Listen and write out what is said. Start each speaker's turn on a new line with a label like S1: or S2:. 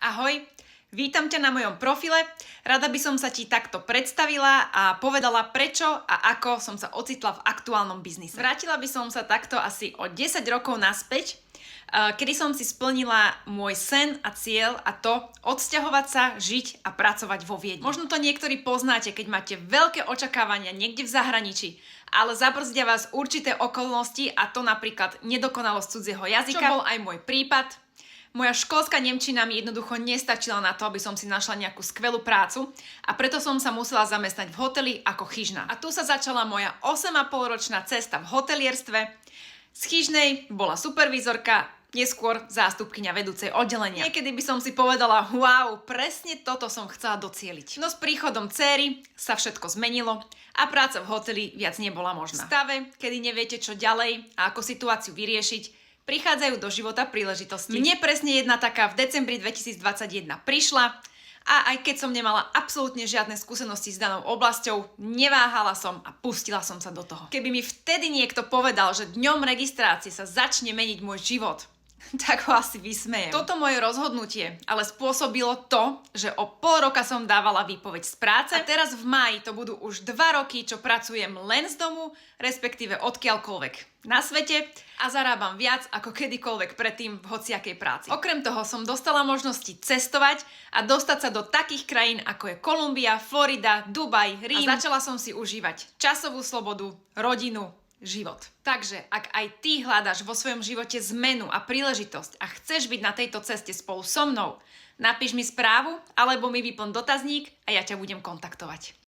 S1: Ahoj, vítam ťa na mojom profile. Rada by som sa ti takto predstavila a povedala prečo a ako som sa ocitla v aktuálnom biznise. Vrátila by som sa takto asi o 10 rokov naspäť, kedy som si splnila môj sen a cieľ, a to odsťahovať sa, žiť a pracovať vo Viedni. Možno to niektorí poznáte, keď máte veľké očakávania niekde v zahraničí, ale zabrzdia vás určité okolnosti, a to napríklad nedokonalosť cudzieho jazyka, čo bol aj môj prípad. Moja školská nemčina mi jednoducho nestačila na to, aby som si našla nejakú skvelú prácu, a preto som sa musela zamestnať v hoteli ako chyžná. A tu sa začala moja 8,5-ročná cesta v hotelierstve. Z chyžnej bola supervízorka, neskôr zástupkyňa vedúcej oddelenia. Niekedy by som si povedala, wow, presne toto som chcela docieliť. No s príchodom dcéry sa všetko zmenilo a práca v hoteli viac nebola možná. V stave, kedy neviete čo ďalej a ako situáciu vyriešiť, prichádzajú do života príležitosti. Mne presne jedna taká v decembri 2021 prišla, a aj keď som nemala absolútne žiadne skúsenosti s danou oblasťou, neváhala som a pustila som sa do toho. Keby mi vtedy niekto povedal, že dňom registrácie sa začne meniť môj život, tak ho asi vysmejem. Toto moje rozhodnutie ale spôsobilo to, že o pol roka som dávala výpoveď z práce, a teraz v máji to budú už 2 roky, čo pracujem len z domu, respektíve odkiaľkoľvek na svete, a zarábam viac ako kedykoľvek predtým v hociakej práci. Okrem toho som dostala možnosti cestovať a dostať sa do takých krajín ako je Kolumbia, Florida, Dubaj, Rím, a začala som si užívať časovú slobodu, rodinu, život. Takže ak aj ty hľadaš vo svojom živote zmenu a príležitosť a chceš byť na tejto ceste spolu so mnou, napíš mi správu alebo mi vyplň dotazník a ja ťa budem kontaktovať.